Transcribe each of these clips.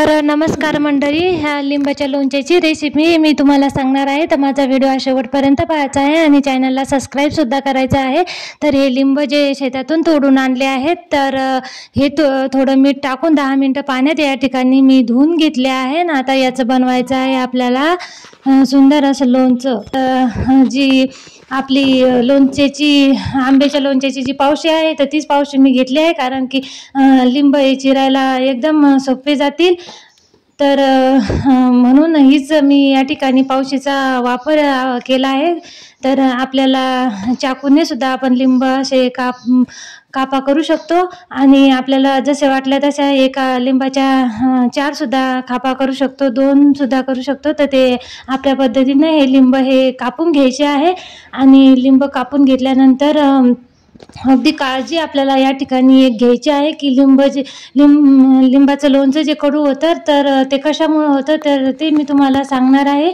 तर नमस्कार मंडळी, ह्या लिंबाच्या लोणच्याची रेसिपी मी तुम्हाला सांगणार आहे. तर माझा व्हिडिओ शेवटपर्यंत पाहायचा आहे आणि चॅनलला सबस्क्राईब सुद्धा करायचं आहे. तर हे लिंब जे शेतातून तोडून आणले आहेत, तर हे थोडं मीठ टाकून 10 मिनिटं पाण्यात या ठिकाणी मी धुवून घेतले आहे ना. आता याचं बनवायचं आहे आपल्याला सुंदर असं लोणचं. जी आपली लोणच्याची आंब्याच्या लोणच्याची जी पावशी आहे तर तीच पावशी मी घेतली आहे, कारण की लिंब हे चिरायला एकदम सोपे जातील. तर म्हणून हीच मी या ठिकाणी पावशीचा वापर केला आहे. तर आपल्याला चाकूने सुद्धा आपण लिंब असे कापा करू शकतो आणि आपल्याला जसे वाटलं तशा एका लिंबाच्या 4 सुद्धा कापा करू शकतो, 2 सुद्धा करू शकतो. तर ते आपल्या पद्धतीने हे लिंब हे कापून घ्यायचे आहे. आणि लिंब कापून घेतल्यानंतर अगदी काळजी आपल्याला या ठिकाणी एक घ्यायची आहे की लिंबाचं लोणचं जे कडू होतं तर ते कशामुळे होतं तर ते मी तुम्हाला सांगणार आहे.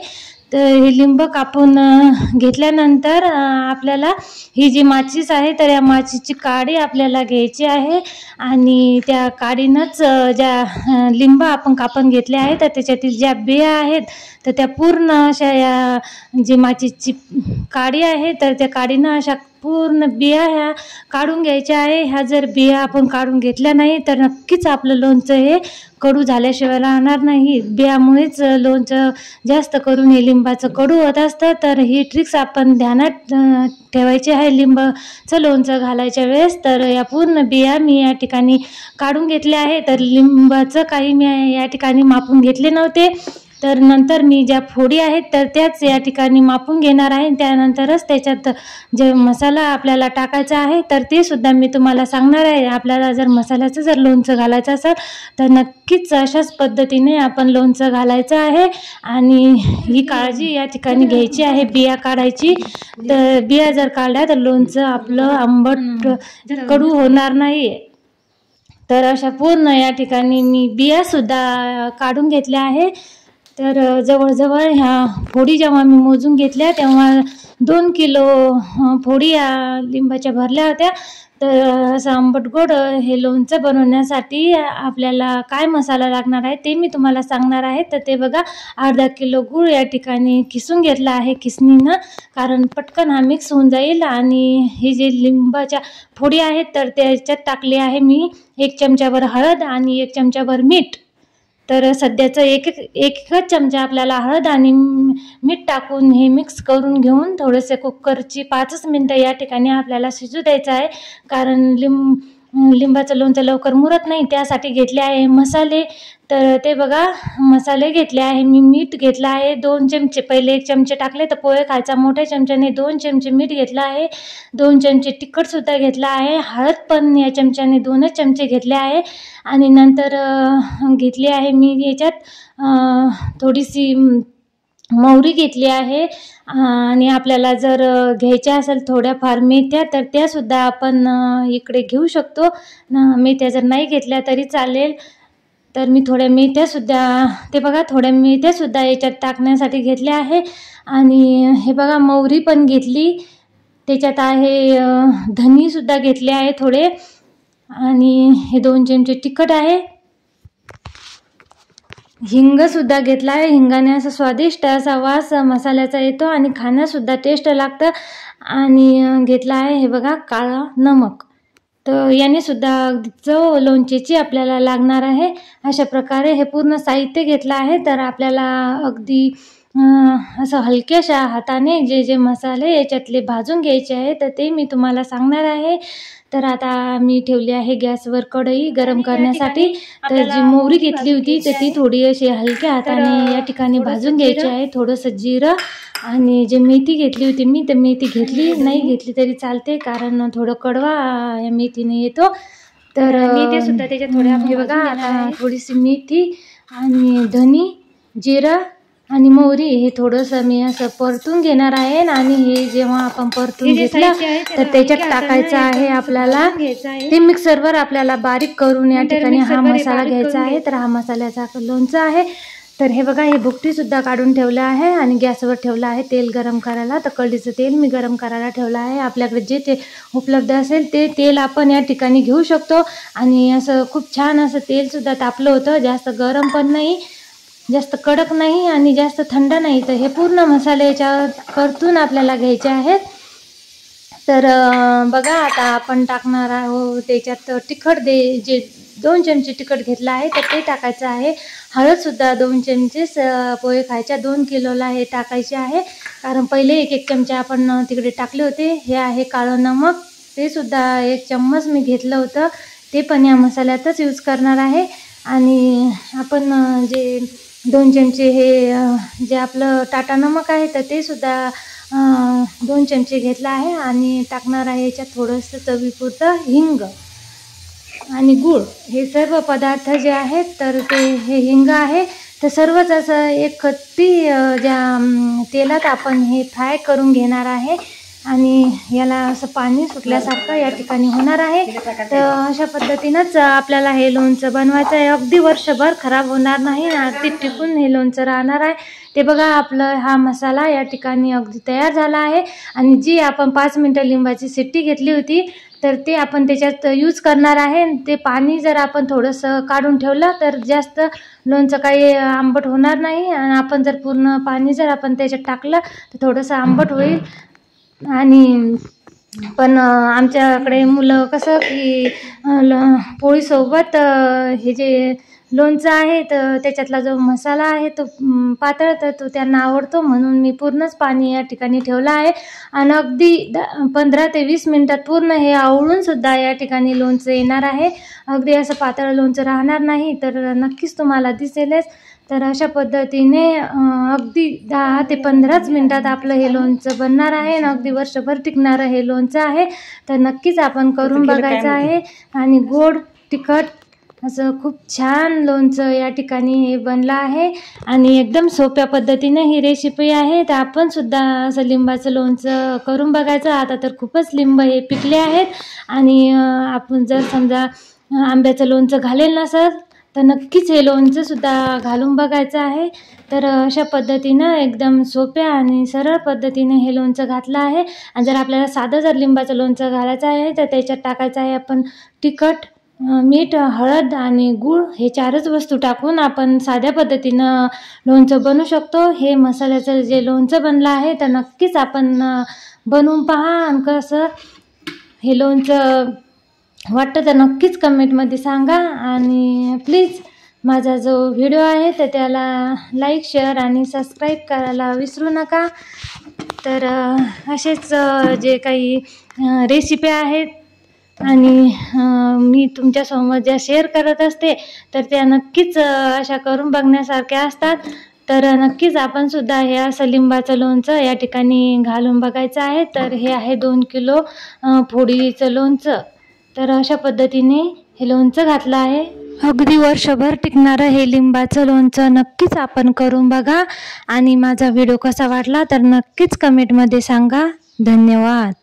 तर हे लिंब कापून घेतल्यानंतर आपल्याला ही जी माचीस आहे तर या माचीची काडी आपल्याला घ्यायची आहे आणि त्या काडीनंच ज्या लिंब आपण कापून घेतले आहे तर त्याच्यातील ज्या बिया आहेत तर त्या पूर्ण अशा या जी माचीची काडी आहे तर त्या काडीनं अशा पूर्ण बिया ह्या काढून घ्यायच्या आहे. ह्या जर बिया आपण काढून घेतल्या नाही तर नक्कीच आपलं लोणचं हे कडू झाल्याशिवाय राहणार नाही. बियामुळेच लोणचं जास्त करून हे लिंबाचं कडू होत असतं. तर ही ट्रिक्स आपण ध्यानात ठेवायची आहे लिंबाचं लोणचं घालायच्या वेळेस. तर या पूर्ण बिया मी या ठिकाणी काढून घेतल्या आहे. तर लिंबाचं काही मी या ठिकाणी मापून घेतले नव्हते. तर नंतर मी ज्या फोडी आहेत तर त्याच या ठिकाणी मापून घेणार आहे. त्यानंतरच त्याच्यात जे मसाला आपल्याला टाकायचा आहे तर ते सुद्धा मी तुम्हाला सांगणार आहे. आपल्याला जर मसाल्याचं जर लोणचं घालायचं असेल तर नक्कीच अशाच पद्धतीने आपण लोणचं घालायचं आहे. आणि ही काळजी या ठिकाणी घ्यायची आहे बिया काढायची. तर बिया जर काढल्या तर लोणचं आपलं आंबट कडू होणार नाही. तर अशा पूर्ण या ठिकाणी मी बियासुद्धा काढून घेतल्या आहे. तर जवळजवळ ह्या फोडी जेव्हा मी मोजून घेतल्या तेव्हा 2 किलो फोडी या लिंबाच्या भरल्या होत्या. तर असं आंबट गोड हे लोणचं बनवण्यासाठी आपल्याला काय मसाला लागणार आहे ते मी तुम्हाला सांगणार आहे. तर ते बघा, अर्धा किलो गूळ या ठिकाणी किसून घेतला आहे किसणीनं, कारण पटकन हा मिक्स होऊन जाईल. आणि हे जे लिंबाच्या फोडी आहेत तर त्याच्यात टाकले आहे मी 1 चमचाभर हळद आणि 1 चमचाभर मीठ. तर सध्याचं एकच चमचा आपल्याला हळद आणि मीठ टाकून हे मिक्स करून घेऊन थोडंसं कुकरची 5 मिनटं या ठिकाणी आपल्याला शिजू द्यायचं आहे, कारण लिंबाचं लोणचं लवकर मुरत नाही. त्यासाठी घेतले आहे मसाले. तर ते बघा, मसाले घेतले आहे मी. मीठ घेतलं आहे 2 चमचे. पहिले 1 चमचे टाकले तर पोहे खायचा मोठ्या चमच्याने 2 चमचे मीठ घेतलं आहे. 2 चमचे तिखटसुद्धा घेतलं आहे. हळद पण या चमच्याने 2च चमचे घेतले आहे. आणि नंतर घेतली आहे मी याच्यात थोडीशी मोहरी घेतली आहे. आणि आपल्याला जर घ्यायच्या असेल थोड्याफार मेथ्या तर त्यासुद्धा आपण इकडे घेऊ शकतो. मेथ्या जर नाही घेतल्या तरी चालेल. तर मी थोड्या मेथ्यासुद्धा, ते बघा, थोड्या मेथ्यासुद्धा याच्यात टाकण्यासाठी घेतल्या आहे. आणि हे बघा, मोहरी पण घेतली. त्याच्यात आहे धनीसुद्धा घेतले आहे थोडे. आणि हे 2 चमचे तिखट आहे. हिंगसुद्धा घेतला आहे. हिंगाने असा स्वादिष्ट असा वास मसाल्याचा येतो आणि खाण्यासुद्धा टेस्ट लागतं. आणि घेतला आहे हे बघा काळा नमक. तर याने सुद्धा चव लोणचेची आपल्याला लागणार आहे. अशा प्रकारे हे पूर्ण साहित्य घेतलं आहे. तर आपल्याला अगदी असं हलक्याशा हाताने जे मसाले याच्यातले भाजून घ्यायचे आहे तर ते मी तुम्हाला सांगणार आहे. तर आता मी ठेवली आहे गॅसवर कढई गरम करण्यासाठी. तर जी मोहरी घेतली होती तर ती थोडी अशी हलक्या हाताने या ठिकाणी भाजून घ्यायची आहे. थोडंसं जिरं आणि जे मेथी घेतली होती मी, तर मेथी घेतली, नाही घेतली तरी चालते, कारण थोडं कडवा या मेथीने येतो. तर मेथी सुद्धा त्याच्यात थोड्या, हे बघा, आता थोडीशी मेथी आणि धनी, जिरं आणि मोहरी हे थोडंसं मी असं परतून घेणार आहे. आणि हे जेव्हा आपण परतून घेतलं तर त्याच्यात टाकायचं आहे आपल्याला. ते मिक्सरवर आपल्याला बारीक करून या ठिकाणी हा मसाला घ्यायचा आहे. तर हा मसाल्याचा लोणचं आहे. तर हे बघा, हे भुकटीसुद्धा काढून ठेवलं आहे आणि गॅसवर ठेवलं आहे तेल गरम करायला. तर कढीचं तेल मी गरम करायला ठेवलं आहे. आपल्याकडे जे ते उपलब्ध असेल ते तेल आपण या ठिकाणी घेऊ शकतो. आणि असं खूप छान असं तेलसुद्धा तापलं होतं. जास्त गरम पण नाही, जास्त कडक नाही आणि जास्त थंड नाही. तर हे पूर्ण मसाले याच्यावर परतून आपल्याला घ्यायचे आहेत. तर बघा, आता आपण टाकणार आहोत त्याच्यात तिखट. जे 2 चमचे तिखट घेतलं आहे तर ते टाकायचं आहे. हळदसुद्धा 2 चमचे पोहे खायच्या 2 किलोला हे टाकायचे आहे. कारण पहिले 1 चमचा आपण तिकडे टाकले होते. हे आहे काळं नमक, ते सुद्धा 1 चम्मच मी घेतलं होतं. ते पण या मसाल्यातच यूज करणार आहे. आणि आपण जे 2 चमचे हे जे आपलं टाटा नमक आहे तर ते सुद्धा 2 चमचे घेतला आहे. आणि टाकणार आहे याच्यात थोडंसं चवीपुरतं हिंग आणि गूळ. हे सर्व पदार्थ जे आहेत तर ते हे हिंग आहे तर सर्वच असं एक खट्टी ज्या तेलात आपण हे फ्राय करून घेणार आहे. आणि याला असं पाणी सुटल्यासारखं या ठिकाणी होणार आहे. तर अशा पद्धतीनंच आपल्याला हे लोणचं बनवायचं आहे. अगदी वर्षभर खराब होणार नाही, अगदी टिकून हे लोणचं राहणार आहे. ते बघा, आपलं हा मसाला या ठिकाणी अगदी तयार झाला आहे. आणि जी आपण 5 मिनटं लिंबाची शिट्टी घेतली होती तर ते आपण त्याच्यात यूज करणार आहे. ते पाणी जर आपण थोडंसं काढून ठेवलं तर जास्त लोणचं काही आंबट होणार नाही. आणि आपण जर पूर्ण पाणी जर आपण त्याच्यात टाकलं तर थोडंसं आंबट होईल. आणि पण आमच्याकडे मुलं कसं की पोळीसोबत हे जे लोणचं आहे तर त्याच्यातला जो मसाला आहे तो पातळ, तर तो त्यांना आवडतो. म्हणून मी पूर्णच पाणी या ठिकाणी ठेवलं आहे. आणि अगदी 15 ते 20 मिनटात पूर्ण हे आवळूनसुद्धा या ठिकाणी लोणचं येणार आहे. अगदी असं पातळ लोणचं राहणार नाही. तर नक्कीच तुम्हाला दिसेलच. तर अशा पद्धतीने अगदी 10 ते 15च मिनटात आपलं हे लोणचं बनणार आहे. आणि अगदी वर्षभर टिकणारं हे लोणचं आहे. तर नक्कीच आपण करून बघायचं आहे. आणि गोड तिखट असं खूप छान लोणचं या ठिकाणी हे बनलं आहे. आणि एकदम सोप्या पद्धतीने ही रेसिपी आहे. तर आपण सुद्धा असं लिंबाचं लोणचं करून बघायचं. आता तर खूपच लिंब हे पिकले आहेत. आणि आपण जर समजा आंब्याचं लोणचं घालेल नसेल तर नक्कीच हे लोणचंसुद्धा घालून बघायचं आहे. तर अशा पद्धतीनं एकदम सोप्या आणि सरळ पद्धतीने हे लोणचं घातलं आहे. आणि जर आपल्याला साधं जर लिंबाचं लोणचं घालायचं आहे तर त्याच्यात टाकायचं आहे आपण तिखट, मीठ, हळद आणि गूळ. हे 4च वस्तू टाकून आपण साध्या पद्धतीनं लोणचं बनवू शकतो. हे मसाल्याचं जे लोणचं बनलं आहे तर नक्कीच आपण बनवून पहा. आणि कसं हे लोणचं वाटतं तर नक्कीच कमेंटमध्ये सांगा. आणि प्लीज माझा जो व्हिडिओ आहे तर त्याला लाईक, शेअर आणि सबस्क्राईब करायला विसरू नका. तर असेच जे काही रेसिपी आहेत आणि मी तुमच्यासमोर ज्या शेअर करत असते तर त्या नक्कीच अशा करून बघण्यासारख्या असतात. तर नक्कीच आपण सुद्धा हे असं लिंबाचं लोणचं या ठिकाणी घालून बघायचं आहे. तर हे आहे 2 किलो फोडीचं लोणचं. तर अशा पद्धतीने हे लोणचं घातलं आहे. अगदी वर्षभर टिकणारं हे लिंबाचं लोणचं नक्कीच आपण करून बघा. आणि माझा व्हिडिओ कसा वाटला तर नक्कीच कमेंटमध्ये सांगा. धन्यवाद.